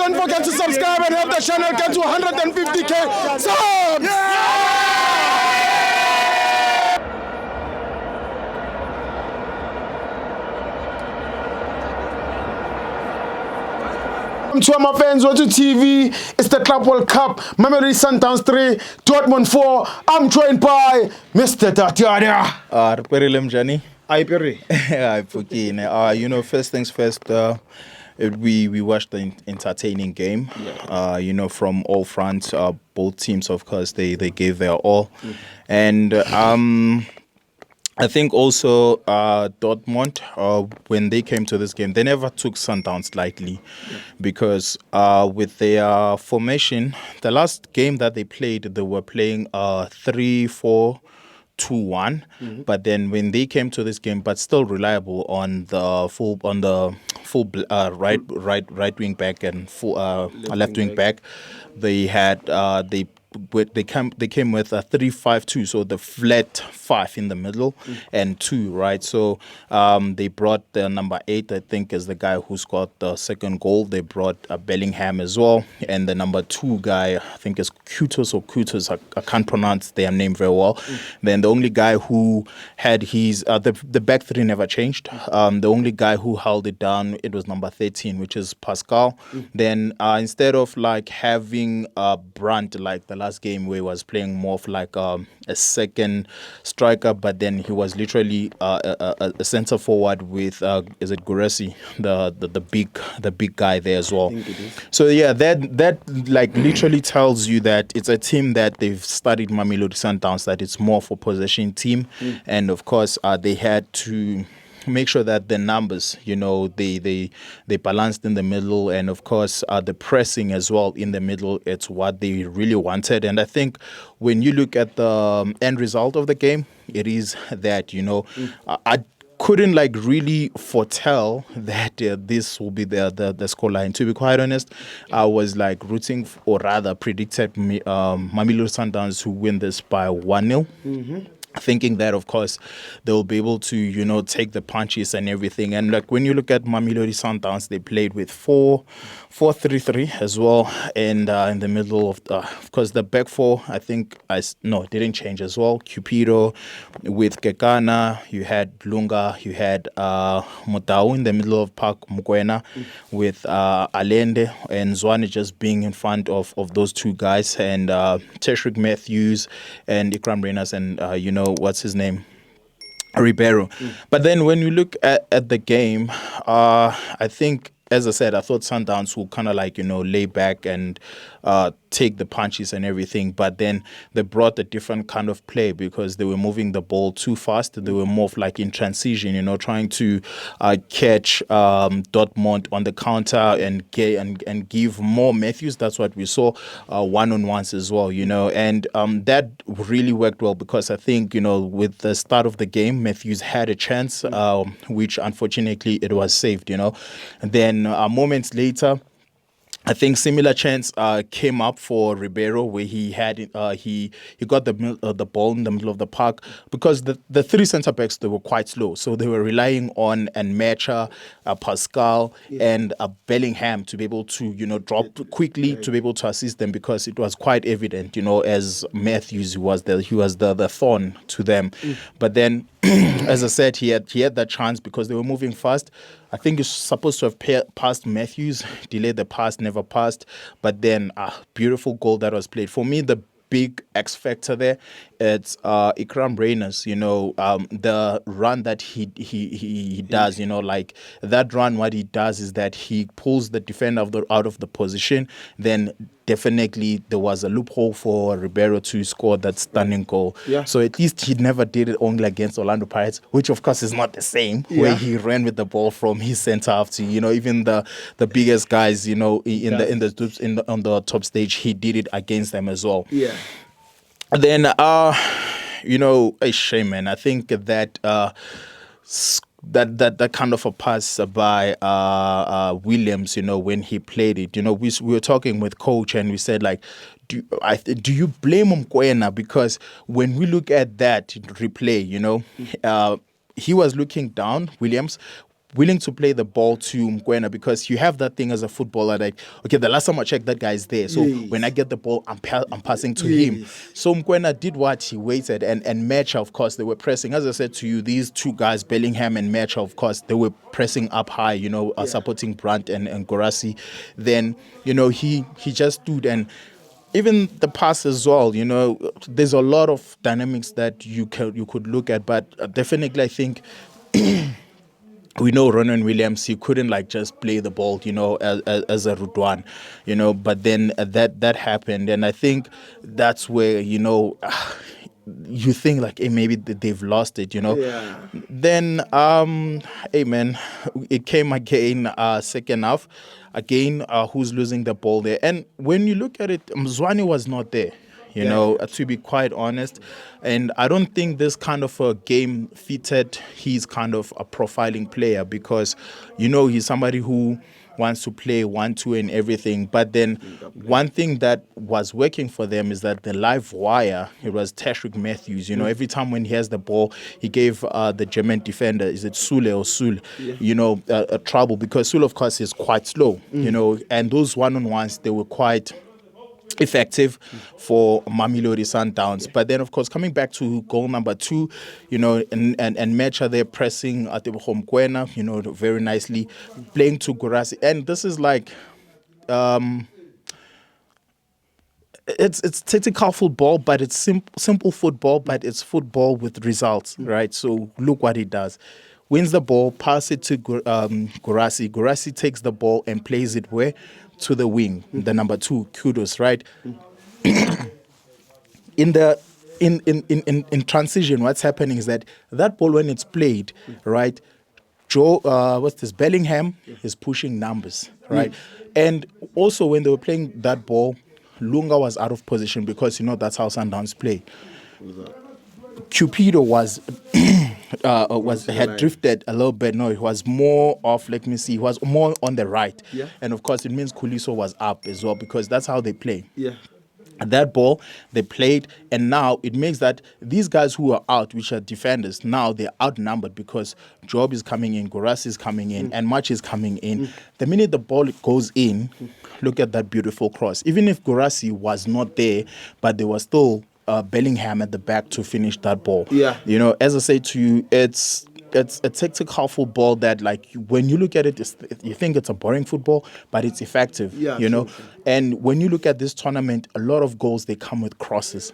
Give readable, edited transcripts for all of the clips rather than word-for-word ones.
don't forget to subscribe and help the channel get to 150k subs. To my FANS Wethu TV, it's the Club World Cup. Mamelodi Sundowns 3, Dortmund 4. I'm joined by Mr. Tatiana. First things first, we watched the entertaining game. From all fronts, both teams, of course, they gave their all. And I think also Dortmund, when they came to this game, they never took Sundowns lightly because with their formation, the last game that they played, they were playing 3-4-2-1. But then when they came to this game, but still reliable on the full right wing back and full left wing back, they had they came with a 3-5-2, so the flat 5 in the middle and 2, right? So they brought the number 8, I think, is the guy who scored the second goal. They brought Bellingham as well, and the number 2 guy, I think, is Kutos. I can't pronounce their name very well. Then the only guy who had his the back 3 never changed. The only guy who held it down, it was number 13, which is Pascal. Then instead of like having Brandt like the last game where he was playing more of like a second striker, but then he was literally a center forward with is it Guresi, the big guy there as well. So yeah, that like literally tells you that it's a team that they've studied Mamelodi Sundowns, that it's more for possession team, and of course they had to make sure that the numbers, they balanced in the middle, and of course the pressing as well in the middle. It's what they really wanted, and I think when you look at the end result of the game, it is that I couldn't like really foretell that this will be the scoreline. To be quite honest, I was like rooting or rather predicted Mamelodi Sundowns to win this by 1-0. Thinking that, of course, they'll be able to, take the punches and everything. And like when you look at Mamelodi Sundowns, they played with 4-3-3 as well. And in the middle of course, the back 4, I think, it didn't change as well. Cupido with Kekana, you had Lunga, you had Motau in the middle of Park Mokoena with Allende and Zwane just being in front of those 2 guys, and Teshrick Matthews and Ikram Renas and, what's his name? Ribeiro. But then when you look at the game, I think, as I said, I thought Sundowns will kind of like, lay back and take the punches and everything. But then they brought a different kind of play because they were moving the ball too fast. They were more of like in transition, trying to catch Dortmund on the counter and give more Matthews. That's what we saw, one-on-ones as well, and that really worked well because I think, with the start of the game, Matthews had a chance, which unfortunately it was saved, and then moments later, I think similar chance came up for Ribeiro where he had he got the ball in the middle of the park because the 3 centre backs, they were quite slow, so they were relying on Matcha, Pascal, and Bellingham to be able to drop quickly to be able to assist them because it was quite evident as Matthews was the thorn to them. But then as I said, he had that chance because they were moving fast. I think he's supposed to have passed Matthews, delayed the pass, never passed. But then beautiful goal that was played. For me, the big X factor there, it's Ikram Renas, the run that he does, like that run, what he does is that he pulls the defender out of the position. Then definitely there was a loophole for Ribeiro to score that stunning goal. Yeah. So at least he never did it only against Orlando Pirates, which of course is not the same, where he ran with the ball from his center half to, even the biggest guys, on the top stage, he did it against them as well. Yeah. Then a shame, man. I think that that kind of a pass by Williams, when he played it, we were talking with coach and we said like, do you blame Mokoena? Because when we look at that replay, he was looking down, Williams, willing to play the ball to Mkwena, because you have that thing as a footballer, like, okay, the last time I checked, that guy is there. So when I get the ball, I'm passing to him. So Mkwena did what? He waited, and Mecha, of course, they were pressing. As I said to you, these two guys, Bellingham and Mecha, of course, they were pressing up high, you know, supporting Brandt and Gorasi. Then, you know, he just stood, and even the pass as well, you know, there's a lot of dynamics that you could look at, but definitely I think we know Ronan Williams, he couldn't like just play the ball, you know, as a Rudwan, you know, but then that happened, and I think that's where, you know, you think like, hey, maybe they've lost it, you know. Then hey man, it came again, second half again, who's losing the ball there, and when you look at it, Mzwani was not there, you know, to be quite honest. And I don't think this kind of a game fitted his kind of a profiling player, because, you know, he's somebody who wants to play 1-2 and everything. But then one thing that was working for them is that the live wire, it was Tashrik Matthews. You know, every time when he has the ball, he gave the German defender, is it Sule or Sul, you know, a trouble, because Sul, of course, is quite slow, you know, and those one-on-ones, they were quite effective for Mamelodi Sundowns. But then, of course, coming back to goal number 2, you know, and Mecha, they're pressing at the Mkwena, you know, very nicely, playing to Gorasi. And this is like, it's tactical football, but it's simple football, but it's football with results, right? So look what he does. Wins the ball, pass it to Gorasi. Gorasi takes the ball and plays it where? To the wing, the number 2, Kudos, right? In transition, what's happening is that ball, when it's played, right, Bellingham is pushing numbers, right? And also when they were playing that ball, Lunga was out of position, because, you know, that's how Sundowns play. Cupido had drifted a little bit. No, it was more off. Let me see. He was more on the right, and of course it means Kuliso was up as well, because that's how they play. That ball they played, and now it makes that these guys who are out, which are defenders, now they're outnumbered, because Job is coming in, Gorasi is coming in, and March is coming in. The minute the ball goes in, look at that beautiful cross. Even if Gorasi was not there, but there was still Bellingham at the back to finish that ball. You know, as I say to you, it's a tactical football that, like, when you look at it, you think it's a boring football, but it's effective. You know, and when you look at this tournament, a lot of goals, they come with crosses,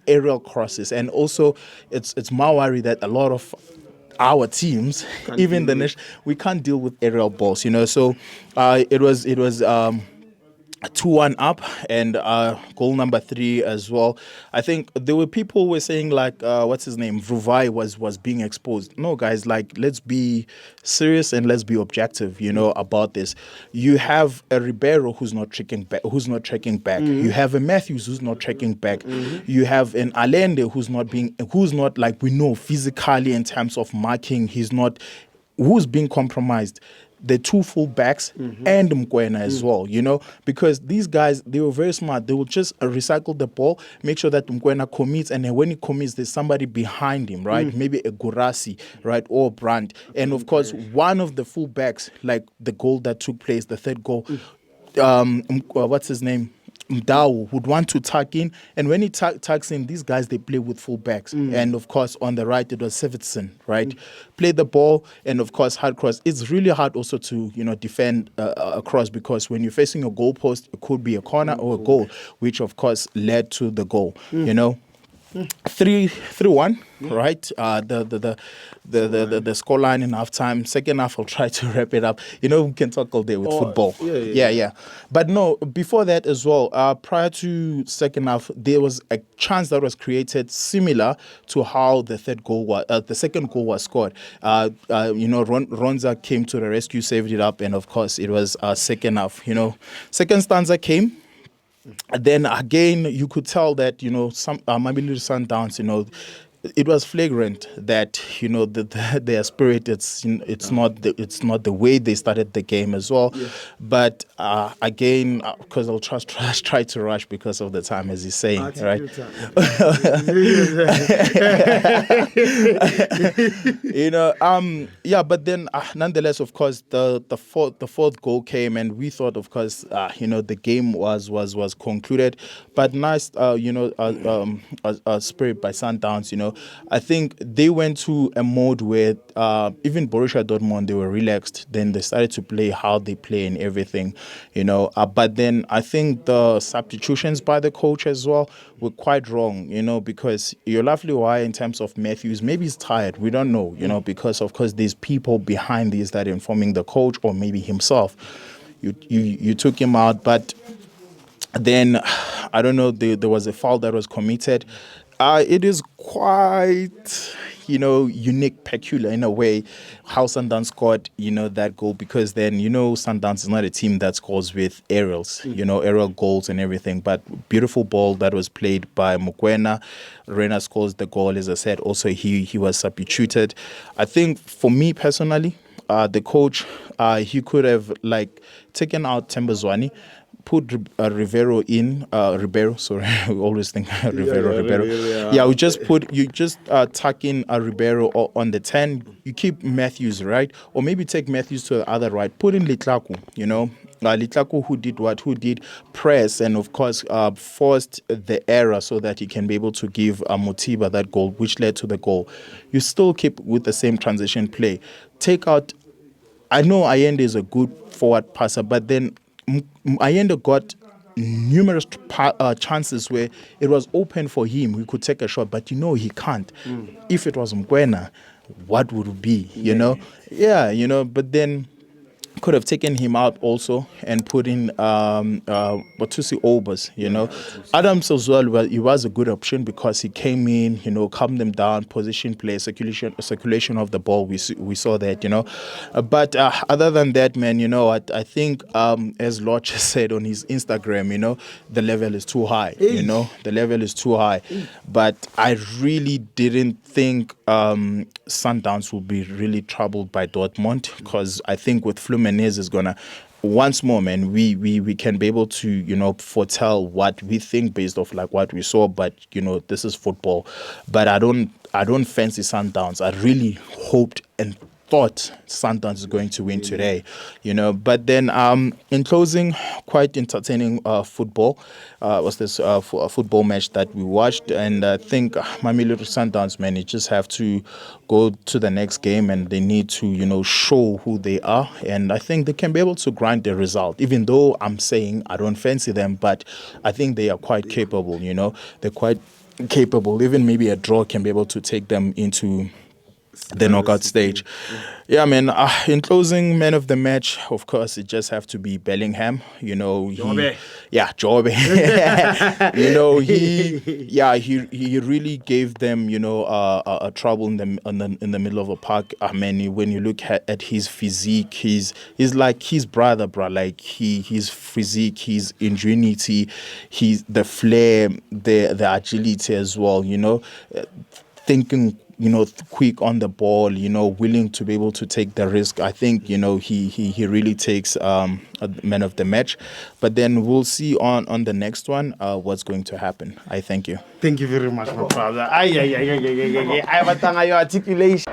aerial crosses, and also it's my worry that a lot of our teams, even we can't deal with aerial balls. You know, so it was 2-1 up, and goal number 3 as well. I think there were people who were saying like, what's his name, Vruvai was being exposed. No, guys, like, let's be serious and let's be objective, you know, about this. You have a Ribeiro who's not tracking back. You have a Matthews who's not tracking back. You have an Allende who's not like, we know physically in terms of marking, who's being compromised. The 2 full backs and Mkwena as well, you know, because these guys, they were very smart. They will just recycle the ball, make sure that Mkwena commits, and then when he commits, there's somebody behind him, right? Maybe a Gorasi, right, or Brandt. And of course, one of the full backs, like the goal that took place, the third goal, what's his name? Mdao would want to tuck in, and when he tucks in, these guys, they play with full backs. And of course, on the right, it was Sivertson, right? Play the ball, and of course, hard cross. It's really hard also to, you know, defend a cross, because when you're facing a goal post, it could be a corner or a goal, which of course led to the goal, you know. 3-1, right? The scoreline in halftime. Second half, I'll try to wrap it up. You know, we can talk all day with football. Yeah. But no, before that as well, prior to second half, there was a chance that was created similar to how the second goal was scored. You know, Ronza came to the rescue, saved it up, and of course, it was second half. You know, second stanza came. Then again, you could tell that, you know, some Mamelodi Sundowns, you know, it was flagrant that their spirit, it's not the way they started the game as well. But again, because I'll try to rush because of the time, as he's saying, right? Yeah, but then nonetheless, of course, the fourth goal came, and we thought, of course, the game was concluded. But nice, spirit by Sundowns. I think they went to a mode where even Borussia Dortmund, they were relaxed. Then they started to play how they play and everything, But then I think the substitutions by the coach as well were quite wrong, because you're lovely why in terms of Matthews, maybe he's tired. We don't know, because of course there's people behind these that are informing the coach or maybe himself. You took him out, but then I don't know. There was a foul that was committed. It is quite, unique, peculiar in a way how Sundowns scored, that goal, because then, Sundowns is not a team that scores with aerials, aerial goals and everything, but beautiful ball that was played by Mokoena. Rena scores the goal, as I said. Also, he was substituted. I think for me personally, the coach, he could have taken out Tembazwani, put Ribeiro in. Ribeiro, sorry, we always think Ribeiro. Yeah, we just tuck in Ribeiro on the 10. You keep Matthews, right? Or maybe take Matthews to the other right. Put in Litlaku, Litlaku, who did what? Who did press and, of course, forced the error so that he can be able to give Motiba that goal, which led to the goal. You still keep with the same transition play. Take out. I know Allende is a good forward passer, but then Allende got numerous chances where it was open for him. He could take a shot, but he can't. If it was Mokoena, what would it be? But then could have taken him out also and put in Batusi Obers, Adams as well, he was a good option because he came in, calmed them down, position play, circulation of the ball, we saw that, but other than that, man, I think as Lodge said on his Instagram, the level is too high, the level is too high, but I really didn't think Sundowns will be really troubled by Dortmund, because I think with Fluminense is gonna, once more, man, we can be able to foretell what we think based off what we saw, but this is football. But I don't fancy Sundowns. I really hoped and thought Sundowns is going to win today, But then, in closing, quite entertaining football. Was this football match that we watched, and I think Mamelodi Sundowns, man, they just have to go to the next game, and they need to show who they are, and I think they can be able to grind the result. Even though I'm saying I don't fancy them, but I think they are quite capable. They're quite capable. Even maybe a draw can be able to take them into the knockout stage. Yeah, man. In closing, man of the match, of course, it just have to be Bellingham. Jobe. He really gave them, a trouble in the middle of a park. I mean, when you look at his physique, he's like his brother, bro. His physique, his ingenuity, he's the flair, the agility as well. Thinking quick on the ball, willing to be able to take the risk. I think, he really takes a man of the match. But then we'll see on the next one what's going to happen. I thank you. Thank you very much, my brother. Ay, your articulation.